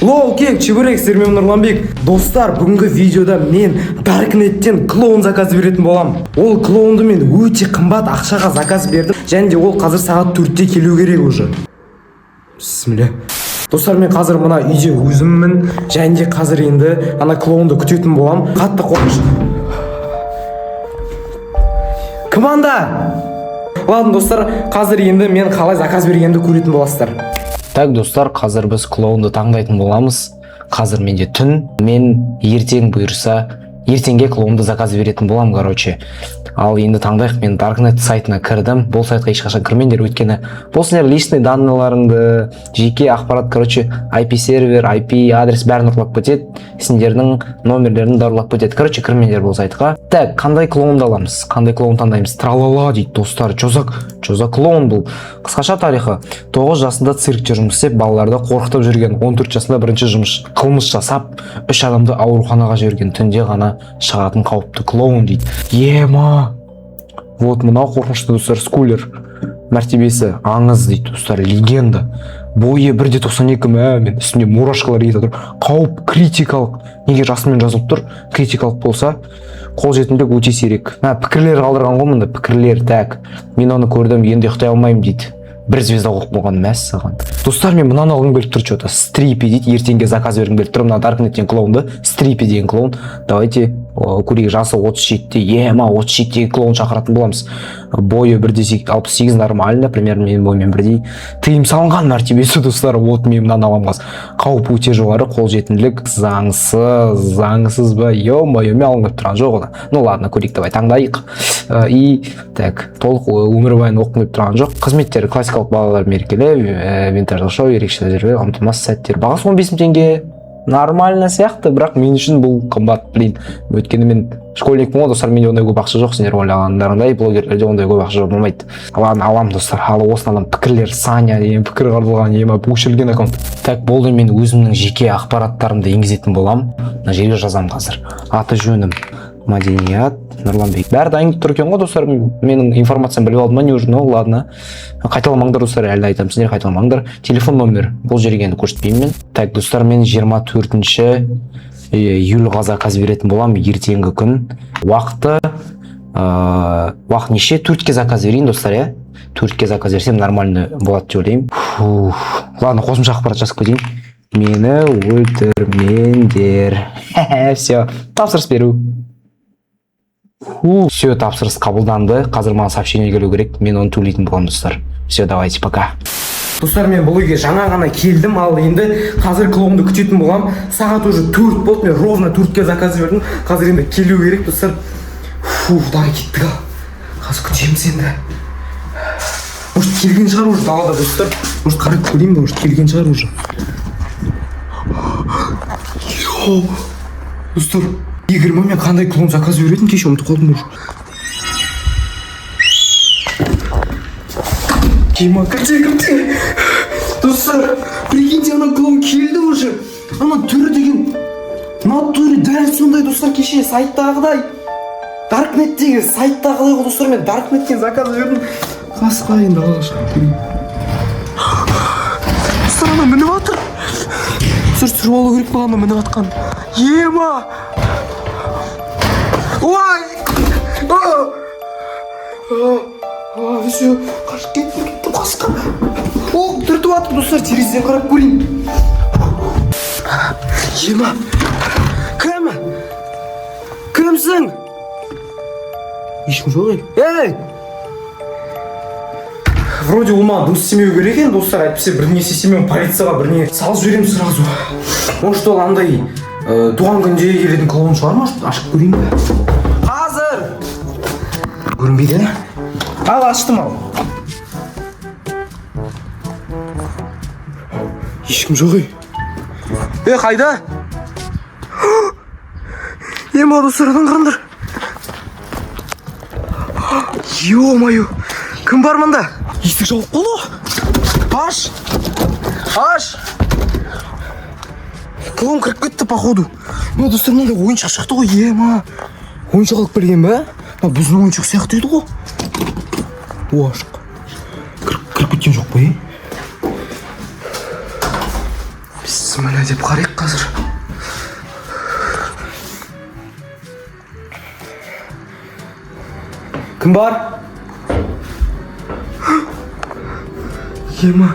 Лол кек чебірексіздер, мен Нұрланбек. Достар, бүгінгі видеода мен Даркнеттен клоун заказ беретін болам. Ол клоунды мен өте қымбат ақшаға заказ бердім. Және де ол қазір сағат 4-те келу керек уже. Бисмилля. Достар, мен қазір мына үйде өзіммін. Және де қазір енді ана клоунды күтетін болам. Қатты қорқыныш. Кім анда? Ладно, достар, қазір енді мен қалай заказ бергенімді көретін боласыздар. Так, достар, қазір біз клоунды таңдайтын боламыз. Қазір менде түн, мен ертең бұйырса, ертеңге клоунды заказ беретін болам, короче. Ал енді таңдайық, мен Darknet сайтына кірдім. Бұл сайтқа ешқашан кірмеңдер, өйткені бұл сендер личный данныйларыңды, жеке ақпарат, короче, IP сервер, IP адрес бәрін ұрлап кетеді. Сендердің номерлерін да ұрлап кетеді. Короче, кірмеңдер бұл сайтқа. Так, қандай клоунды аламыз? Қандай клоун таңдаймыз? Тралала дейді, достар. Чоза клоун бұл. Қысқаша тарихы. 9 жасында циркте жұмыс істеп, балаларды қорқытып жүрген. 14 жасында бірінші қылмыс жасап, 3 адамды ауруханаға жіберген. Түнде ғана шығатын қауіпті клоун дейді. Ема. Вот мынау қорқынышты, достар, скулер. Мәртебесі аңыз дейді, достар, легенда. Бойы 1.92 мен үстінде мурашкалар етіп тұр. Қауіп критикалық. Неге жасымен жазылып тұр? Критикалық болса, қолжетімділік өте сирек. Пікірлер қалдырған ғой мұнда, пікірлер. Так, мен оны көрдім, енді ұйықтай алмаймын дейді. 1 звезда қойып болған мәссаған. Достар, мен мынаны алғым келіп тұр, что-то стрипи дейді, ертеңге заказ бергім келіп тұр. Мына Даркнеттен клоунды, стрипи деген клоун. Давайте көрейік, жасы 37-те, ема 37-тегі клоун шақыратын боламыз. Бойы 1.68 нормально, примерно менің бойымен бірдей. Тыйым салынған мәртебесі, достар, вот мен мынаны аламын қазір. Қауіп өте жоғары, қолжетімділік заңсыз ба? Ё-моё, мен алынып тұрған жоқ оны. Ну ладно, көрейік, давай таңдайық. И так, толық өмірбайын оқып тұрған жоқ. Қызметтері классикалық балалар мерекелі, винтаждық шоу, ерекше тәжірибе, қамтамасыз сәттер. Бағасы 15 000 теңге. Нормально сияқты, бірақ мен үшін бұл қымбат, блин. Өйткені мен школьникпін ғой, достар, менде ондай көп ақша жоқ, сендер ойлағандарындай, блогерлерде ондай көп ақша жоқ болмайды. Ладно, алам, достар, ал осыдан пікірлер, Саня деген пікір қалдырған, ема өшірілген аккаунт. Так, болды, мен өзімнің жеке ақпараттарымды енгізетін болам. Мына жерге жазам қазір. Аты жөнім Мәдениет Нұрланбек. Бәрі дайын тұр екен ғой, достар, менің информациям біліп алдым, не нужно, ладно. Қайталамаңдар, достар, әлі айтамын, сендер қайталамаңдар. Телефон номер, бұл жерге енді көрсетпеймін мен. Так, достар, мен 24 июльға заказ беретін болам, ертеңгі күн. Уақыт неше? 4-ке заказ берейін, достар, я? 4-ке заказ берсем нормально болады деп ойлаймын. Ладно, қосымша ақпарат жазып кетейін. Мені өлтірмеңдер. Все, тапсырыс беру. Все, тапсырыс қабылданды. Қазір маған сообщение келу керек. Мен оны төлейтін боламын, достар. Все, давайте, пока. Достар, мен бұл үйге жаңа ғана келдім, ал енді қазір клоунды күтетін болам. Сағат уже 4 болды, мен ровно 4-ке заказ бердім. Қазір енді келу керек, достар. Дай кеттік ал. Қазір күтеміз енді. Может, келген шығар уже далада, достар. Может, қарап көрейін ба, может, келген шығар уже. Достар, егер мен қандай клоун заказ беретін, кеше ұмытып қалдым уже. Ема, кірте. Достар, прикиньте, ана клоун келді уже. Ана түрі деген, түрі дәл сондай, достар, кеше сайттағыдай. Даркнеттегі сайттағыдай ғой, достар, мен Даркнеттен заказ бердім. Қасқа енді алға шығып көрейін. Достар, ана мініп атыр. Түсіріп алу керек па, ана мініп атқан. Ема! Ой! Все, қашып кеттім, қасқа. Түртіп атыр, достар, терезеден қарап көрейін. Ема! Кімсің? Ешкім жоқ, ей! Вроде ума дұрыс істемеу керек екен, достар, әйтпесе бірдеңе істесем полицияға бірдеңе салып жіберемін сразу. Может, ол андай туған күнде келетін клоун шығар, может, ашып көрейін бе? Қазір! Көрінбейді, ал, аштым ал. Ешкім жоқ, ей. Қайда? Ема, достар, адан қарандар. Ё-моё, кім бар мұнда? Есік жауып қалды. Аш! Клоун кіріп кетті, походу. Достар, мынандай ойыншық шықты ғой, ема. Ойыншық алып келген бе? Біздің ойыншық сияқты еді ғой. Ашық. Кіріп кеткен жоқ па, Бісміллә деп қарайық қазір. Кім бар? Ема,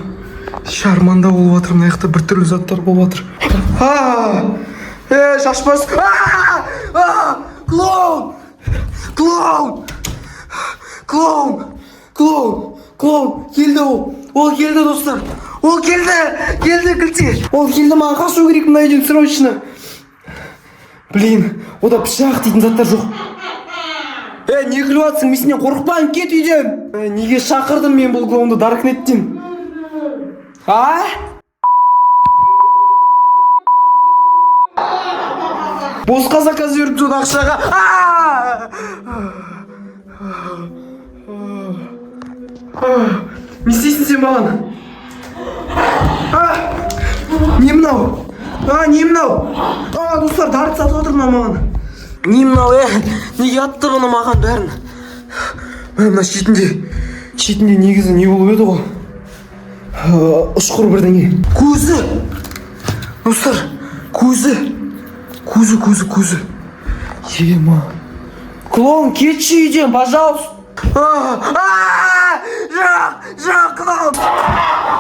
шарманда болып жатыр, мына жақта біртүрлі заттар болып жатыр. Шашпас. Клоун! Клоун! Клоун! Клоун! Клоун! Келді ол! Ол келді, достар! Ол келді! Келді, кілте! Ол келді, маған қашу керек мына үйден срочно! Блин, ода пышақ дейтін заттар жоқ. Не күліп жатсың? Мен сенен қорықпайын, кет үйден! Неге шақырдым мен бұл клоунды Даркнеттен? Босқа заказ беріп жүр ақшаға. Не істейсің сен маған? Не мынау? Не мынау? Достар, дәрт сатып отыр маған. Не мынау, неге атты бұны маған бәрін? Мына шетінде негізі не болып еді ғой? Ұшқыр бірдеңе. Көзі! Достар, көзі! Ема. Клоун, кетші үйден, пожалуйста. Жоқ, клоун.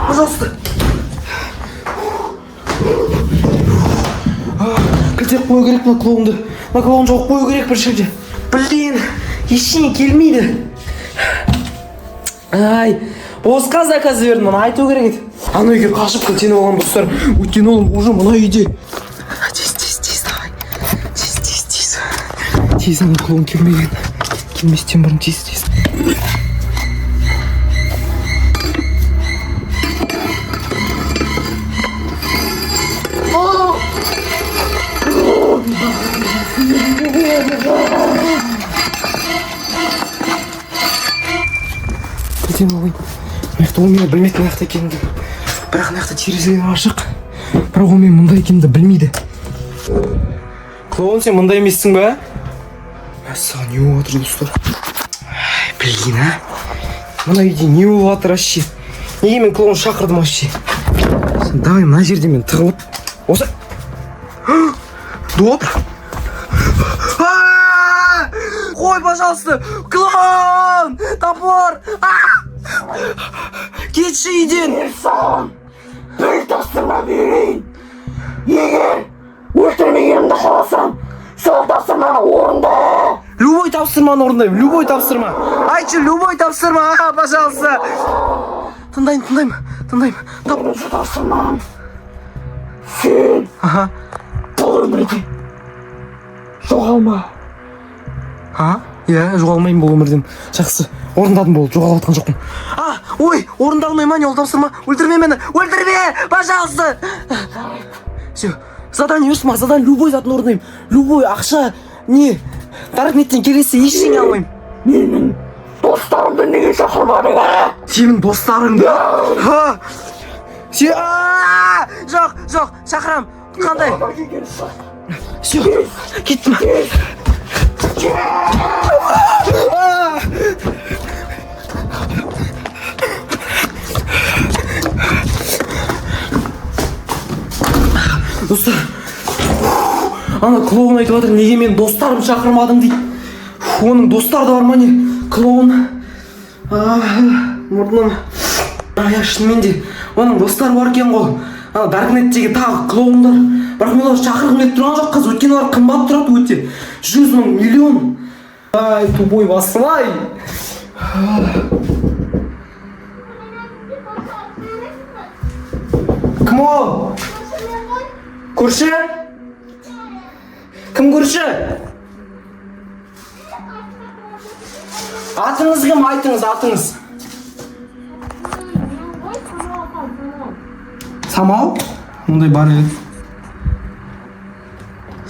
Пожалуйста. Кілтеп қою керек мына клоунды. Мына клоун жоқ қою керек бір жерде. Блин, ештеңе келмейді. Босқа заказ бердім, оны айту керек еді. Ана үйге қашып кілтеніп алған достар. Өйткені ол уже мына үйде. Тез, ана клоун келмеген. Келместен бұрын тез. Кетен алайын. Мықты ол мені білмейді мына жақта екенімді. Бірақ мына жақта терезелер ашық. Бірақ ол мен мұнда екенімді білмейді. Клоун, сен мұнда емессің ба? Мәссаған не болып жатыр, достар? Блин, мына үйде не болып жатыр вообще? Неге мен клоун шақырдым вообще? Давай мына жерде мен тығылып. Осы. Добр. Қой, пожалуйста. Клоун! Топор! Кетші үйден. Мен саған бір тапсырма берейін. Егер өлтірмегенімді қаласам, сол тапсырманы орында. Любой тапсырманы орындаймын, любой тапсырма. Айтшы, любой тапсырма, пожалуйста. Тыңдаймын. Бірінші тапсырмам. Сен бұл өмірде жоғалма. Жоғалмаймын бұл өмірден. Жақсы, орындадым бол, жоғалып отқан жоқпын. Ой, орындалмай ма не ол тапсырма? Өлтірме мені, өлтірме, пожалуйста. Все, задание өсма, задание любой затын орындаймын. Любой, ақша, не, Даркнеттен келесі ештеңе алмаймын. Менің достарымды неге шақырмадың, Сенің достарыңды? Жоқ, шақырам. Қандай? Все, кеттім. Достар, ана клоун айтып жатыр, неге мен достарым шақырмадым дейді. Оның достары да бар ма не? Клоун. Мұрным. Шынымен де оның достары бар екен ғой. Даркнеттегі тағы клоундар. Бірақ мен олар шақырғым келіп тұрған жоқ қазір. Өйткені олар қымбат тұрады өте. 100 мың, миллион. Тубой басылай. Кім ол? Көрші? Кім көрші? Атыңыз кім? Айтыңыз, атыңыз. Самал? Мұндай бар еді.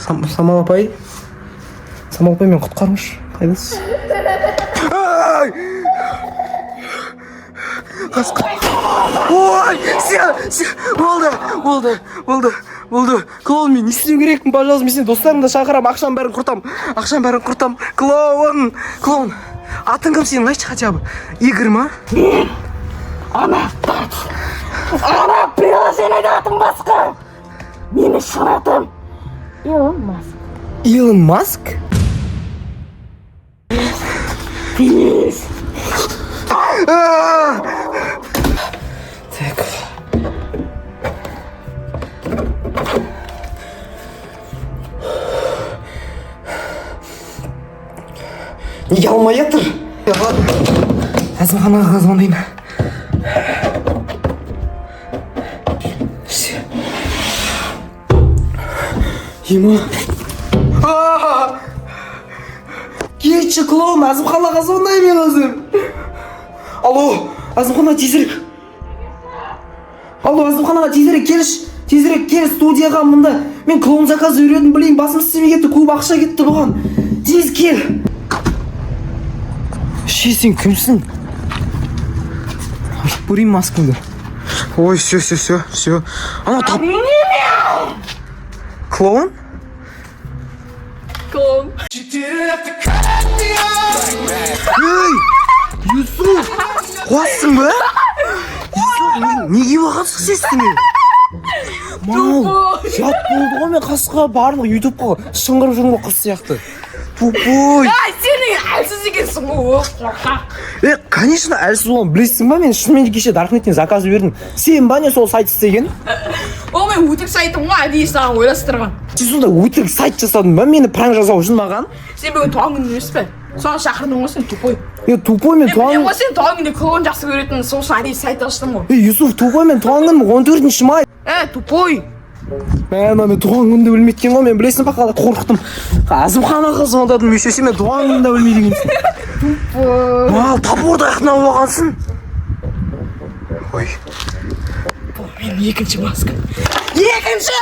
Самал апай? Самал апай, мен құтқарыңызшы. Қайдасыз? Ой, болды. Клоун, мен не істеу керекпін, пожалуйста, мен сені достарымды шақырам, ақшам бәрін құртам. Клоун, атың кім сенің, айтшы хотя бы. Игорь ма? Ана приложениеде атың басқа. Менің шын атым Илон Маск. Илон Маск? Денис. Так. Неге алмай жатыр? Әзімханаға звондайын. Ема. Келші клоун, Әзімханаға звондайын мен өзім. Алло, Әзімхана тезірек. Алло, Әзімханаға тезірек келіш. Тезірек кел студияға мұнда. Мен клоун заказ үйредім, білейін, басым істемей кетті, көп ақша кетті бұған. Тез кел. Сен кімсің? Көрейін маскаңды. Ой, все. Ана тап. Клоун? Клоун. Ей! Юсуф! Қуасың ба? Юсуф, неге бағасың сестіңе? Мау, жат болды ғой мен қасқа барлық ютубқа шыңғырып жүрген қыз сияқты. Тупой. Сенің әлсіз екенсің ғой. Конечно, әлсіз болған. Білесің ба, мен шынымен де кеше Даркнеттен заказ бердім. Сен ба не сол сайт істеген? Ол мен өтірік сайтым ғой, әдейі саған ойластырған. Сен сонда өтірік сайт жасадың ба? Мені пранк жасау үшін маған? Сен бүгін туған күн емес пе? Соған шақырдың ғой сен тупой. Тупой мен туған Мен сен туған күнде клоун жақсы көретін, сол үшін әдейі сайт аштым ғой. Юсуф, тупой мен туған күнім 14 май. Тупой. Мен туған күнді білметкен ғой, мен білесің ба қалай қорықтым. Әзімханаға звондадым, өшесе мен туған күнді білмейді екенсің. Тупой. Мал, тапорда қынап алғансың. Ой. Бұл менің екінші маскам. Екінші!